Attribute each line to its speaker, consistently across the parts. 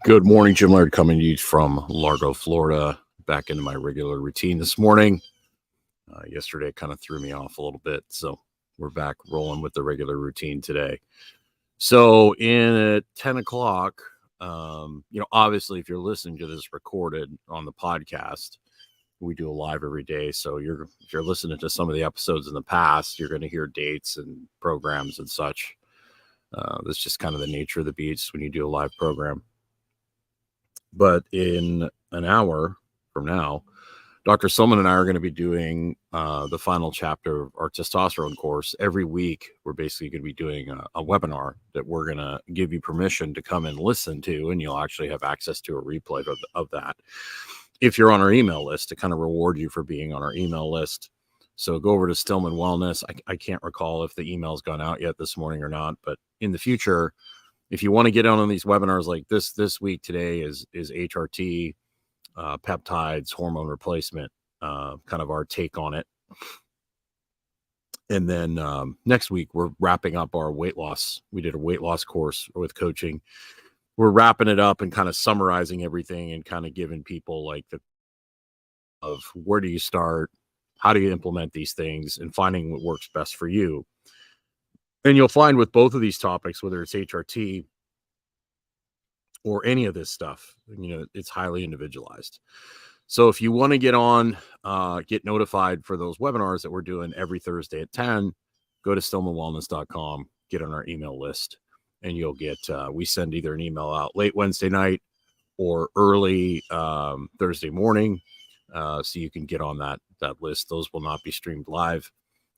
Speaker 1: Good morning, Jim Laird coming to you from Largo, Florida. Back into my regular routine this morning. Yesterday kind of threw me off a little bit, so we're back rolling with the regular routine today. So in at 10 o'clock, obviously if you're listening to this recorded on the podcast, we do a live every day. So if you're listening to some of the episodes in the past, you're going to hear dates and programs and such. That's just kind of the nature of the beast when you do a live program. But in an hour from now, Dr. Stillman and I are going to be doing the final chapter of our testosterone course. Every week, we're basically going to be doing a webinar that we're going to give you permission to come and listen to, and you'll actually have access to a replay of that if you're on our email list, to kind of reward you for being on our email list. So go over to Stillman Wellness. I can't recall if the email's gone out yet this morning or not, but in the future, if you want to get on these webinars like this week, today is HRT, peptides, hormone replacement, kind of our take on it. And then next week, we're wrapping up our weight loss. We did a weight loss course with coaching. We're wrapping it up and kind of summarizing everything and kind of giving people like of where do you start, how do you implement these things, and finding what works best for you. And you'll find with both of these topics, whether it's HRT or any of this stuff, it's highly individualized. So if you want to get on, get notified for those webinars that we're doing every Thursday at 10, go to stillmanwellness.com, get on our email list, and you'll get, we send either an email out late Wednesday night or early Thursday morning. So you can get on that list. Those will not be streamed live.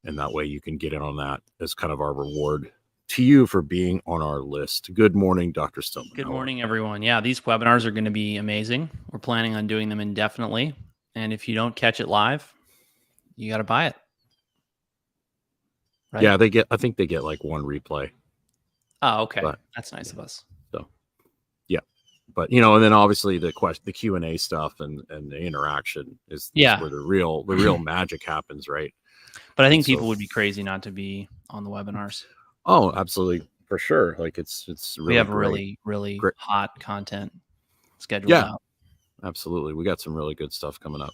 Speaker 1: And that way you can get in on that as kind of our reward to you for being on our list. Good morning, Dr. Stillman.
Speaker 2: Good morning, everyone. Yeah, these webinars are going to be amazing. We're planning on doing them indefinitely. And if you don't catch it live, you got to buy it.
Speaker 1: Right? Yeah, I think they get like one replay.
Speaker 2: Oh, okay. But, that's nice of us.
Speaker 1: So, yeah. But, and then obviously the Q&A stuff and the interaction is where the real magic happens, right?
Speaker 2: But I think people would be crazy not to be on the webinars.
Speaker 1: Oh, absolutely. For sure. Like it's really
Speaker 2: we have
Speaker 1: great.
Speaker 2: really
Speaker 1: great.
Speaker 2: hot content scheduled out.
Speaker 1: Absolutely. We got some really good stuff coming up.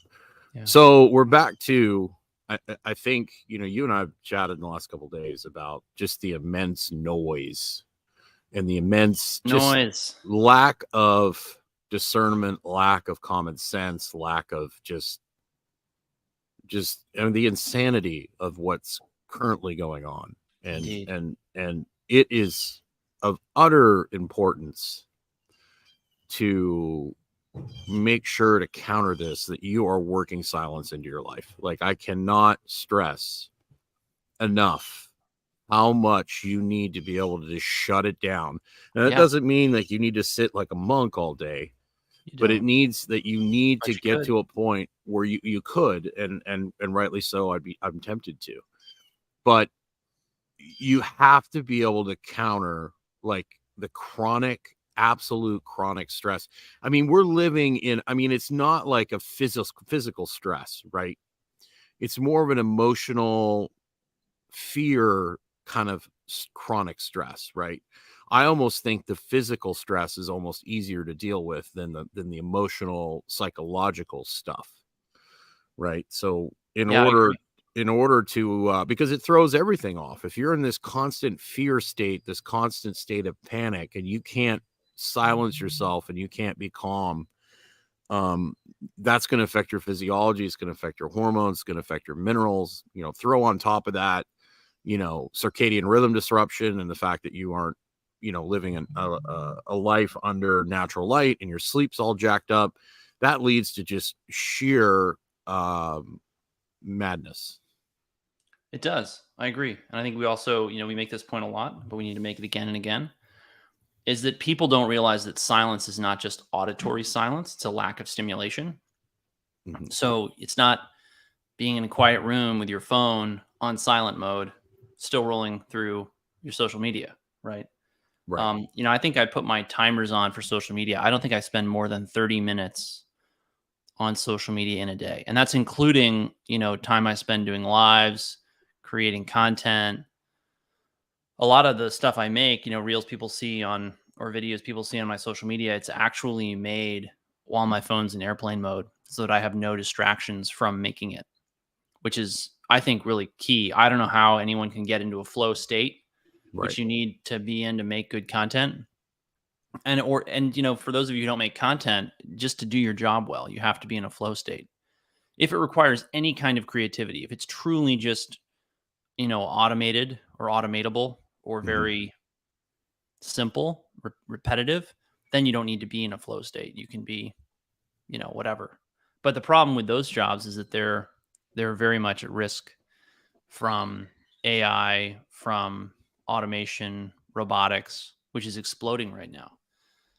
Speaker 2: Yeah.
Speaker 1: So we're back to, I think, you and I have chatted in the last couple of days about just the immense noise and the immense
Speaker 2: noise,
Speaker 1: lack of discernment, lack of common sense, lack of just the insanity of what's currently going on. And it is of utter importance to make sure to counter this, that you are working silence into your life. Like, I cannot stress enough how much you need to be able to just shut it down. And that doesn't mean like you need to sit like a monk all day, but it needs that you need to get to a point where you could, and rightly so. I'm tempted to, but you have to be able to counter like the absolute chronic stress. I mean, we're living in, it's not like a physical stress, right? It's more of an emotional fear kind of chronic stress, right? I almost think the physical stress is almost easier to deal with than the emotional, psychological stuff, right? So in order to, because it throws everything off. If you're in this constant fear state, this constant state of panic, and you can't silence yourself and you can't be calm, that's going to affect your physiology. It's going to affect your hormones. It's going to affect your minerals. Throw on top of that, circadian rhythm disruption and the fact that you aren't, living a life under natural light and your sleep's all jacked up. That leads to just sheer madness.
Speaker 2: It does. I agree. And I think we also, we make this point a lot, but we need to make it again and again, is that people don't realize that silence is not just auditory silence. It's a lack of stimulation. Mm-hmm. So it's not being in a quiet room with your phone on silent mode, still rolling through your social media, right?
Speaker 1: Right.
Speaker 2: I think I put my timers on for social media. I don't think I spend more than 30 minutes on social media in a day. And that's including, time I spend doing lives, creating content, a lot of the stuff I make, reels people see on or videos people see on my social media, it's actually made while my phone's in airplane mode so that I have no distractions from making it, which is, I think, really key. I don't know how anyone can get into a flow state,
Speaker 1: Right.
Speaker 2: which you need to be in to make good content. And for those of you who don't make content, just to do your job well, you have to be in a flow state. If it requires any kind of creativity, if it's truly just, automated or automatable or very simple, repetitive, then you don't need to be in a flow state. You can be, whatever. But the problem with those jobs is that they're very much at risk from AI, from automation, robotics, which is exploding right now.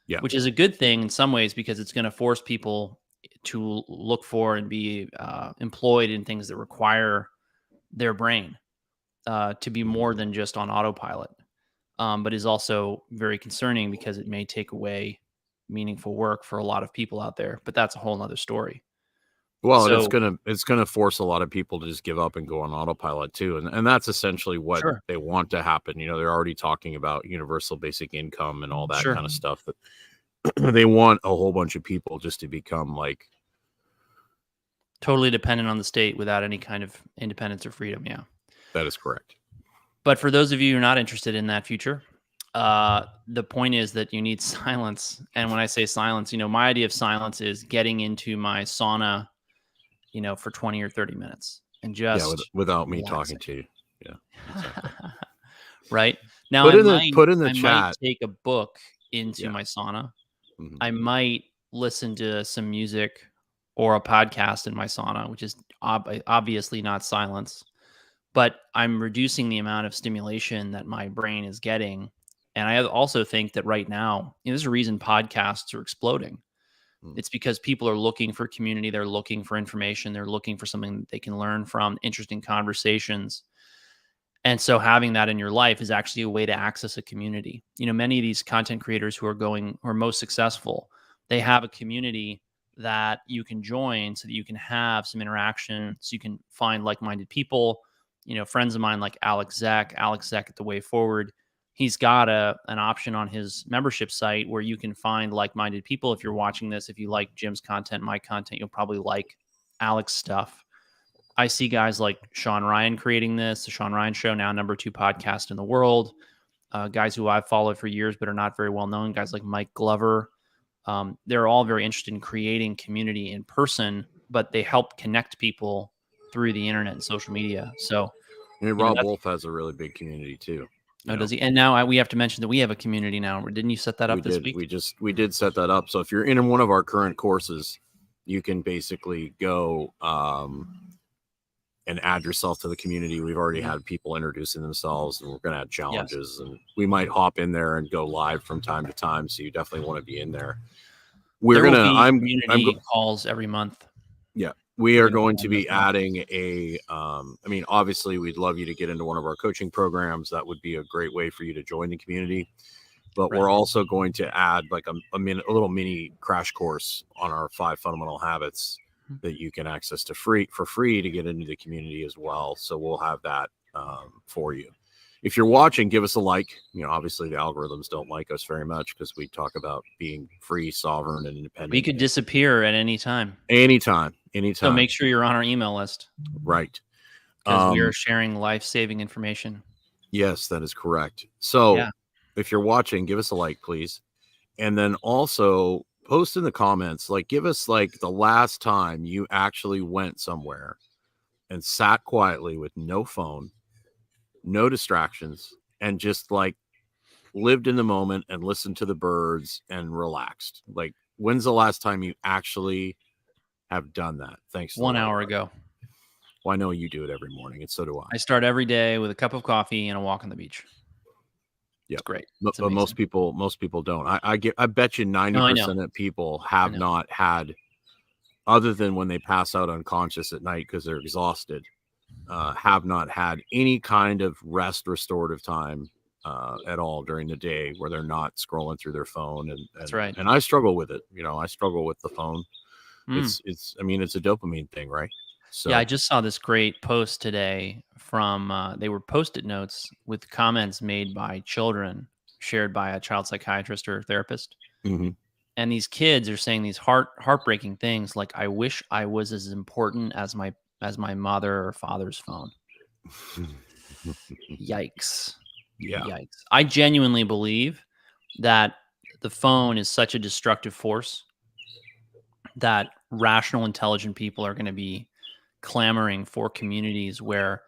Speaker 1: Yeah.
Speaker 2: Which is a good thing in some ways because it's going to force people to look for and be employed in things that require their brain to be more than just on autopilot. But is also very concerning because it may take away meaningful work for a lot of people out there. But that's a whole nother story.
Speaker 1: Well,
Speaker 2: So,
Speaker 1: it's gonna force a lot of people to just give up and go on autopilot too, and that's essentially what
Speaker 2: sure,
Speaker 1: they want to happen. They're already talking about universal basic income and all that
Speaker 2: sure,
Speaker 1: kind of stuff. That they want a whole bunch of people just to become like
Speaker 2: totally dependent on the state without any kind of independence or freedom. Yeah.
Speaker 1: that is correct.
Speaker 2: But for those of you who are not interested in that future, the point is that you need silence. And when I say silence, my idea of silence is getting into my sauna, for 20 or 30 minutes and just
Speaker 1: without me
Speaker 2: relaxing.
Speaker 1: talking to you. Yeah. Exactly.
Speaker 2: Right now,
Speaker 1: Put in the
Speaker 2: I
Speaker 1: chat.
Speaker 2: might take a book into my sauna.
Speaker 1: Mhm.
Speaker 2: I might listen to some music or a podcast in my sauna, which is obviously not silence, but I'm reducing the amount of stimulation that my brain is getting. And I also think that right now, there's a reason podcasts are exploding. It's because people are looking for community. They're looking for information. They're looking for something that they can learn from, interesting conversations. And so having that in your life is actually a way to access a community. Many of these content creators who are most successful, they have a community that you can join so that you can have some interaction, so you can find like-minded people. Friends of mine like Alex Zek at The Way Forward, he's got an option on his membership site where you can find like-minded people. If you're watching this, if you like Jim's content, my content, you'll probably like Alex stuff. I see guys like Sean Ryan creating this, the Sean Ryan Show, now #2 podcast in the world. Guys who I've followed for years but are not very well known, guys like Mike Glover. They're all very interested in creating community in person, but they help connect people through the internet and social media. So,
Speaker 1: Rob Wolf has a really big community too.
Speaker 2: Does he? And now we have to mention that we have a community now. Didn't you set that up this week?
Speaker 1: We did set that up. So if you're in one of our current courses, you can basically go and add yourself to the community. We've already had people introducing themselves, and we're going to have challenges, and we might hop in there and go live from time to time. So you definitely want to be in there.
Speaker 2: Community calls every month.
Speaker 1: Yeah, we are going to be adding obviously we'd love you to get into one of our coaching programs. That would be a great way for you to join the community. But we're also going to add like a little mini crash course on our 5 fundamental habits that you can access for free to get into the community as well. So we'll have that for you. If you're watching, give us a like. Obviously the algorithms don't like us very much because we talk about being free, sovereign, and independent.
Speaker 2: We could disappear at any time.
Speaker 1: Anytime.
Speaker 2: So make sure you're on our email list.
Speaker 1: Right.
Speaker 2: Because we are sharing life-saving information.
Speaker 1: Yes, that is correct. So if you're watching, give us a like, please. And then also post in the comments, give us the last time you actually went somewhere and sat quietly with no phone, no distractions, and just lived in the moment and listened to the birds and relaxed. When's the last time you actually have done that? Thanks.
Speaker 2: 1 hour ago.
Speaker 1: Well, I know you do it every morning, and so do I.
Speaker 2: I start every day with a cup of coffee and a walk on the beach.
Speaker 1: Yeah,
Speaker 2: it's great.
Speaker 1: But most people don't. I bet you 90% of people have not had, other than when they pass out unconscious at night because they're exhausted, have not had any kind of rest restorative time at all during the day where they're not scrolling through their phone. And
Speaker 2: that's right.
Speaker 1: And I struggle with it. I struggle with the phone. It's a dopamine thing, right? So
Speaker 2: Yeah, I just saw this great post today from they were Post-it notes with comments made by children shared by a child psychiatrist or therapist.
Speaker 1: mhm.
Speaker 2: And these kids are saying these heartbreaking things like, I wish I was as important as my mother or father's phone. Yikes.
Speaker 1: Yeah.
Speaker 2: Yikes. I genuinely believe that the phone is such a destructive force that rational, intelligent people are going to be clamoring for communities where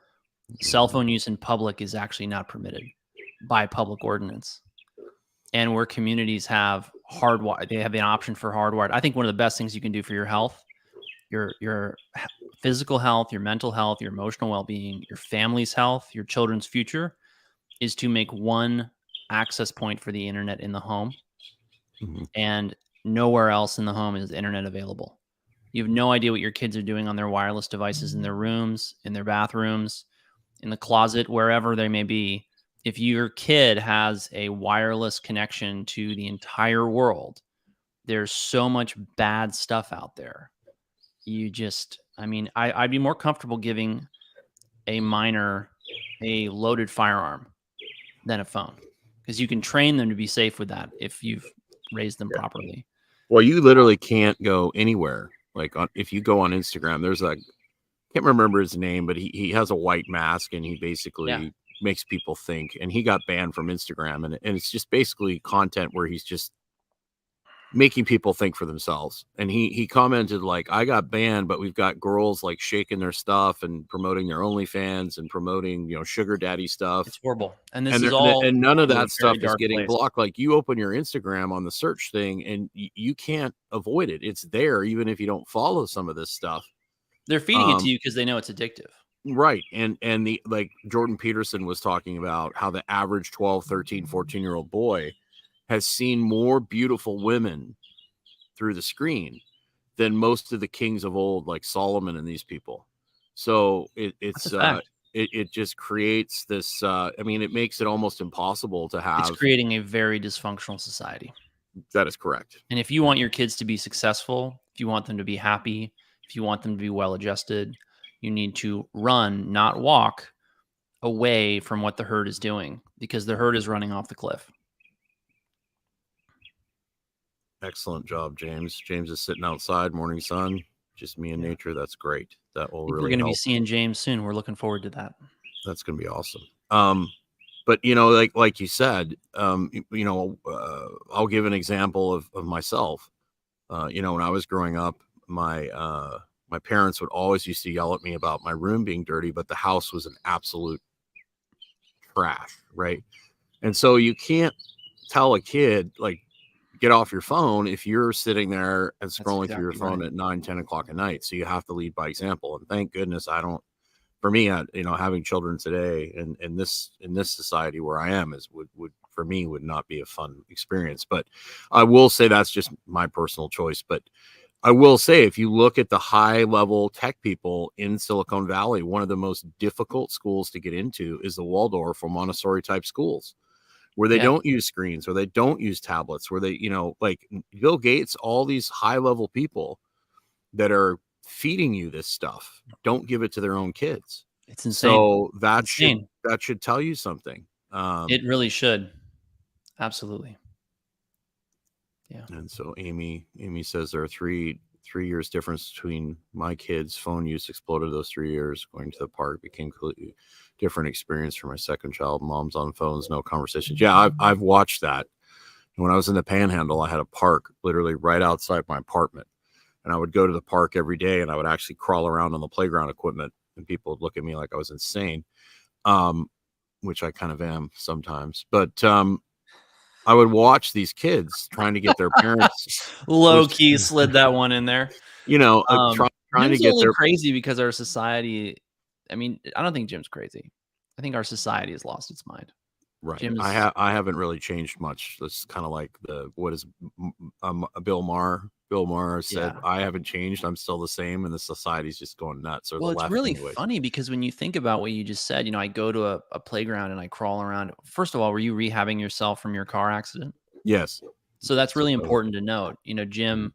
Speaker 2: cell phone use in public is actually not permitted by public ordinance, and where communities have hardwired, they have an option for hardwired. I think one of the best things you can do for your health, your physical health, your mental health, your emotional well-being, your family's health, your children's future, is to make one access point for the internet in the home,
Speaker 1: Mhm.
Speaker 2: and nowhere else in the home is the internet available. You have no idea what your kids are doing on their wireless devices in their rooms, in their bathrooms, in the closet, wherever they may be. If your kid has a wireless connection to the entire world, there's so much bad stuff out there. I mean, I'd be more comfortable giving a minor a loaded firearm than a phone, because you can train them to be safe with that if you've raised them
Speaker 1: Yeah.
Speaker 2: properly.
Speaker 1: Well, you literally can't go anywhere. Like if you go on Instagram, there's a can't remember his name, but he has a white mask and he
Speaker 2: Yeah.
Speaker 1: basically makes people think. And he got banned from Instagram, and it's just basically content where he's just making people think for themselves. And he commented like, I got banned, but we've got girls like shaking their stuff and promoting their OnlyFans and promoting, sugar daddy stuff.
Speaker 2: It's horrible. And this
Speaker 1: And
Speaker 2: is all
Speaker 1: none of
Speaker 2: to a
Speaker 1: that
Speaker 2: very
Speaker 1: stuff is
Speaker 2: dark
Speaker 1: getting
Speaker 2: place.
Speaker 1: blocked. Like you open your Instagram on the search thing and you can't avoid it. It's there, even if you don't follow some of this stuff.
Speaker 2: They're feeding it to you because they know it's addictive.
Speaker 1: Right. And the like Jordan Peterson was talking about how the average 12, 13, 14-year-old boy has seen more beautiful women through the screen than most of the kings of old, like Solomon and these people. So
Speaker 2: That's a fact.
Speaker 1: it just creates this I mean, it makes it almost impossible to
Speaker 2: It's
Speaker 1: have.
Speaker 2: creating a very dysfunctional society.
Speaker 1: That is correct.
Speaker 2: And if you want your kids to be successful, if you want them to be happy, if you want them to be well adjusted, you need to run, not walk, away from what the herd is doing, because the herd is running off the cliff.
Speaker 1: Excellent job, James. James is sitting outside, morning sun, just me and nature. That's great. That will
Speaker 2: I think we're
Speaker 1: really
Speaker 2: going to be
Speaker 1: help.
Speaker 2: seeing James soon. We're looking forward to that.
Speaker 1: That's going to be awesome. But like you said, I'll give an example of myself. When I was growing up, my parents would always used to yell at me about my room being dirty, but the house was an absolute trash, right? And so you can't tell a kid like get off your phone if you're sitting there and scrolling through your phone at 9-10 o'clock at night. So you have to lead by example. And thank goodness for me, having children today and in this society where I am would for me would not be a fun experience. But I will say that's just my personal choice. But I will say, if you look at the high level tech people in Silicon Valley, one of the most difficult schools to get into is the Waldorf or Montessori type schools, where they don't use screens, or they don't use tablets, where they, like Bill Gates, all these high level people that are feeding you this stuff don't give it to their own kids.
Speaker 2: It's insane.
Speaker 1: So that should tell you something.
Speaker 2: It really should. Absolutely. Yeah.
Speaker 1: And so Amy says there are three years difference between my kids' phone use exploded those 3 years. Going to the park became completely different experience for my second child. Mom's on phones, no conversations. Yeah, I've watched that. When I was in the Panhandle, I had a park literally right outside my apartment. And I would go to the park every day, and I would actually crawl around on the playground equipment, and people would look at me like I was insane, which I kind of am sometimes. But I would watch these kids trying to get their parents
Speaker 2: low key slid that one in there.
Speaker 1: Trying to
Speaker 2: Jim's
Speaker 1: get
Speaker 2: only
Speaker 1: their
Speaker 2: crazy because our society. I mean, I don't think Jim's crazy. I think our society has lost its mind.
Speaker 1: Right.
Speaker 2: Jim's,
Speaker 1: I haven't really changed much. That's kind of like what is Bill Maher. Bill Maher said, I haven't changed. I'm still the same. And the society's just going nuts. Or
Speaker 2: well,
Speaker 1: the
Speaker 2: it's
Speaker 1: left
Speaker 2: really
Speaker 1: anyways.
Speaker 2: funny because when you think about what you just said, I go to a playground and I crawl around. First of all, were you rehabbing yourself from your car accident?
Speaker 1: Yes.
Speaker 2: So that's really important to note. Jim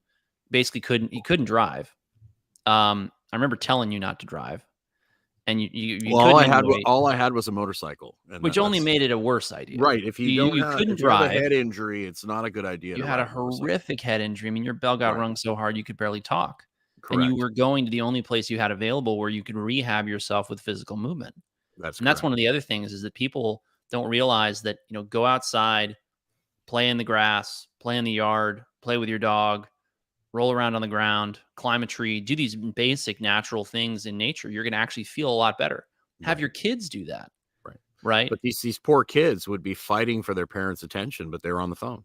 Speaker 2: basically couldn't drive. I I remember telling you not to drive, and you
Speaker 1: Well,
Speaker 2: couldn't anyway,
Speaker 1: all I had was a motorcycle, and
Speaker 2: which only
Speaker 1: that's
Speaker 2: made it a worse idea.
Speaker 1: right. If you don't
Speaker 2: You
Speaker 1: have,
Speaker 2: couldn't
Speaker 1: if you have a
Speaker 2: drive.
Speaker 1: head injury, it's not a good idea
Speaker 2: You
Speaker 1: to
Speaker 2: had a
Speaker 1: ride a motorcycle.
Speaker 2: horrific head injury. I mean, your bell got
Speaker 1: Right.
Speaker 2: rung so hard you could barely talk. And you
Speaker 1: Correct.
Speaker 2: were going to the only place you had available where you could rehab yourself with physical movement.
Speaker 1: That's
Speaker 2: And that's
Speaker 1: correct.
Speaker 2: one of the other things is that people don't realize that, go outside, play in the grass, play in the yard, play with your dog, roll around on the ground, climb a tree, do these basic natural things in nature. You're going to actually feel a lot better. Have
Speaker 1: Right.
Speaker 2: your kids do that.
Speaker 1: Right.
Speaker 2: Right.
Speaker 1: But these poor kids would be fighting for their parents' attention, but they were on the phone.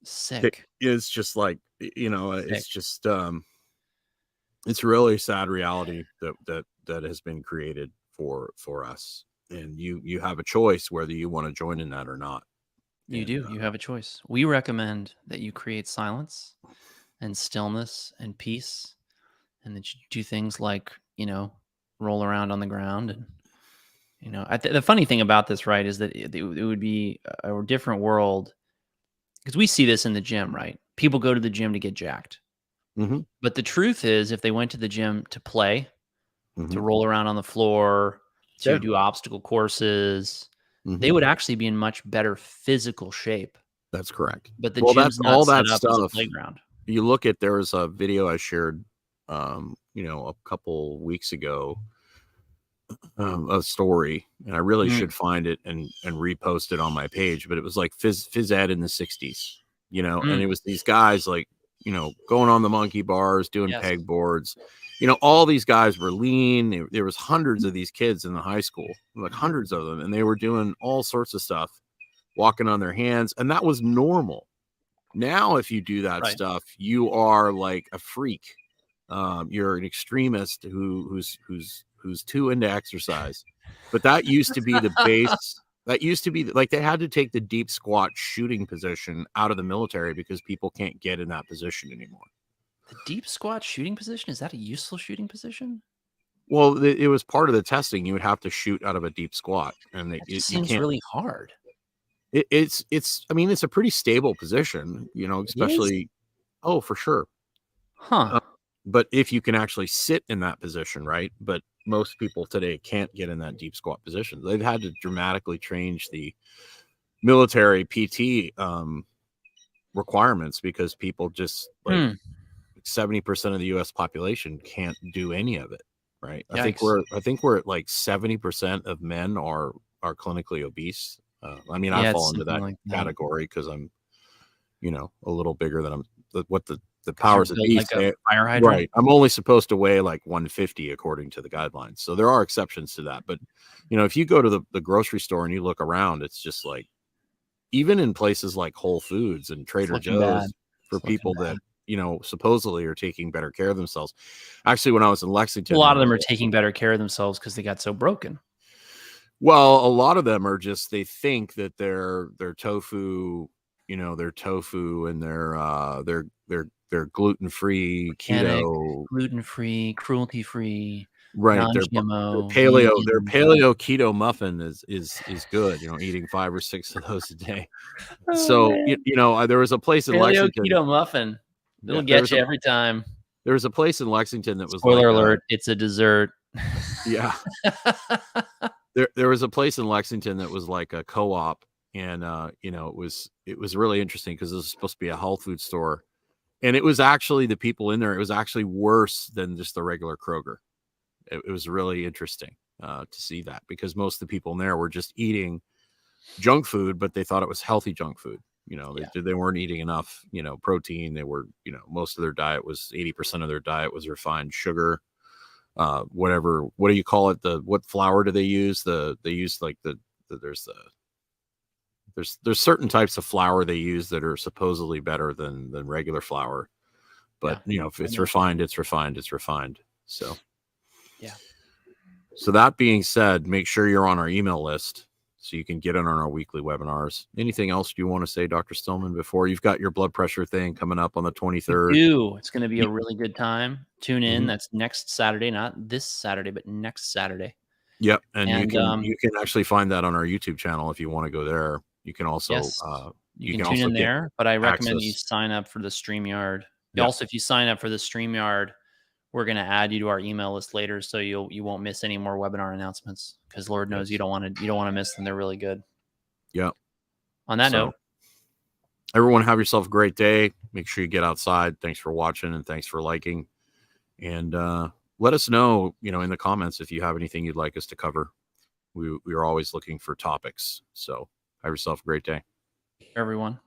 Speaker 2: Sick.
Speaker 1: It's just like,
Speaker 2: Sick.
Speaker 1: it's just it's really a sad reality that has been created for us. And you have a choice whether you want to join in that or not.
Speaker 2: You
Speaker 1: And,
Speaker 2: do. You have a choice. We recommend that you create silence and stillness and peace, and that you do things like, roll around on the ground. And, the funny thing about this, right, is that it would be a different world because we see this in the gym, right? People go to the gym to get jacked.
Speaker 1: Mhm.
Speaker 2: But the truth is, if they went to the gym to play, to
Speaker 1: Mhm.
Speaker 2: roll around on the floor, to
Speaker 1: Yeah.
Speaker 2: do obstacle courses, they
Speaker 1: Mhm.
Speaker 2: would actually be in much better physical shape.
Speaker 1: That's correct.
Speaker 2: But the
Speaker 1: Well,
Speaker 2: gym's
Speaker 1: that's
Speaker 2: not
Speaker 1: all
Speaker 2: set
Speaker 1: that
Speaker 2: up as a
Speaker 1: stuff.
Speaker 2: playground.
Speaker 1: You look at, there was a video I shared, a couple weeks ago, a story, and I really
Speaker 2: Mm.
Speaker 1: should find it and repost it on my page. But it was like phys ed in the '60s, and it was these guys like, going on the monkey bars, doing
Speaker 2: Yes.
Speaker 1: pegboards. All these guys were lean. There was hundreds of these kids in the high school, like hundreds of them, and they were doing all sorts of stuff, walking on their hands, and that was normal. Now, if you do that
Speaker 2: Right.
Speaker 1: stuff, you are like a freak. You're an extremist who's too into exercise. But that used to be the base. That used to be like they had to take the deep squat shooting position out of the military because people can't get in that position anymore.
Speaker 2: The deep squat shooting position, is that a useful shooting position?
Speaker 1: Well, it was part of the testing. You would have to shoot out of a deep squat, and
Speaker 2: That just
Speaker 1: you
Speaker 2: seems
Speaker 1: can't.
Speaker 2: really hard.
Speaker 1: It's. I mean, it's a pretty stable position.
Speaker 2: It is?
Speaker 1: Especially. Oh, for sure.
Speaker 2: Huh.
Speaker 1: But if you can actually sit in that position, right? But most people today can't get in that deep squat position. They've had to dramatically change the military PT requirements because people just like 70% of the U.S. population can't do any of it, right?
Speaker 2: Yikes.
Speaker 1: I think we're at like 70% of men are clinically obese. I mean, I
Speaker 2: Yeah, it's
Speaker 1: fall into
Speaker 2: something
Speaker 1: that
Speaker 2: like that.
Speaker 1: category because I'm, a little bigger than what the
Speaker 2: 'Cause you're
Speaker 1: powers that
Speaker 2: built
Speaker 1: be
Speaker 2: like a
Speaker 1: say.
Speaker 2: fire hydrant?
Speaker 1: Right. I'm only supposed to weigh like 150 according to the guidelines. So there are exceptions to that. But, if you go to the grocery store and you look around, it's just like, even in places like Whole Foods and
Speaker 2: It's
Speaker 1: Trader
Speaker 2: looking bad.
Speaker 1: Joe's, for
Speaker 2: It's looking
Speaker 1: people
Speaker 2: bad.
Speaker 1: that, supposedly are taking better care of themselves. Actually, when I was in
Speaker 2: A
Speaker 1: Lexington,
Speaker 2: lot
Speaker 1: there
Speaker 2: of them
Speaker 1: was
Speaker 2: are taking better care of themselves because they got so broken.
Speaker 1: well, a lot of them are just, they think that their tofu, their tofu and their gluten-free,
Speaker 2: Organic,
Speaker 1: keto.
Speaker 2: gluten-free, cruelty-free,
Speaker 1: Right, their
Speaker 2: non-GMO, vegan.
Speaker 1: paleo keto muffin is good, eating 5 or 6 of those a day.
Speaker 2: Oh,
Speaker 1: So,
Speaker 2: man.
Speaker 1: there was a place in
Speaker 2: Paleo
Speaker 1: Lexington.
Speaker 2: keto muffin.
Speaker 1: Yeah,
Speaker 2: It'll get you every time.
Speaker 1: there was a place in Lexington that was like
Speaker 2: Spoiler alert, it's a dessert.
Speaker 1: yeah, there was a place in Lexington that was like a co-op, and, it was really interesting because it was supposed to be a health food store, and it was actually, the people in there, it was actually worse than just the regular Kroger. It was really interesting to see that, because most of the people in there were just eating junk food, but they thought it was healthy junk food.
Speaker 2: Yeah.
Speaker 1: They weren't eating enough, protein. They were, most of their diet was 80% of their diet was refined sugar. Whatever, what do you call it? What flour do they use? They use like there's certain types of flour they use that are supposedly better than regular flour. But,
Speaker 2: Yeah,
Speaker 1: if it's refined, it's refined, it's refined. So.
Speaker 2: Yeah.
Speaker 1: So that being said, make sure you're on our email list so you can get in on our weekly webinars. Anything else you want to say, Dr. Stillman, before you've got your blood pressure thing coming up on the 23rd?
Speaker 2: It's going to be a really good time. Tune in.
Speaker 1: Mhm.
Speaker 2: That's next Saturday, not this Saturday, but next Saturday.
Speaker 1: Yep. And you
Speaker 2: And
Speaker 1: can actually find that on our YouTube channel if you want to go there. You can also,
Speaker 2: yes, you can tune
Speaker 1: also
Speaker 2: in
Speaker 1: get
Speaker 2: there, but I recommend you
Speaker 1: access.
Speaker 2: sign up for the StreamYard.
Speaker 1: Yeah.
Speaker 2: Also, if you sign up for the StreamYard, we're going to add you to our email list later, so you won't miss any more webinar announcements, because Lord knows you don't want to miss them. They're really good.
Speaker 1: Yeah.
Speaker 2: On that note,
Speaker 1: everyone have yourself a great day. Make sure you get outside. Thanks for watching and thanks for liking. And let us know, in the comments if you have anything you'd like us to cover. We are always looking for topics. So have yourself a great day.
Speaker 2: everyone.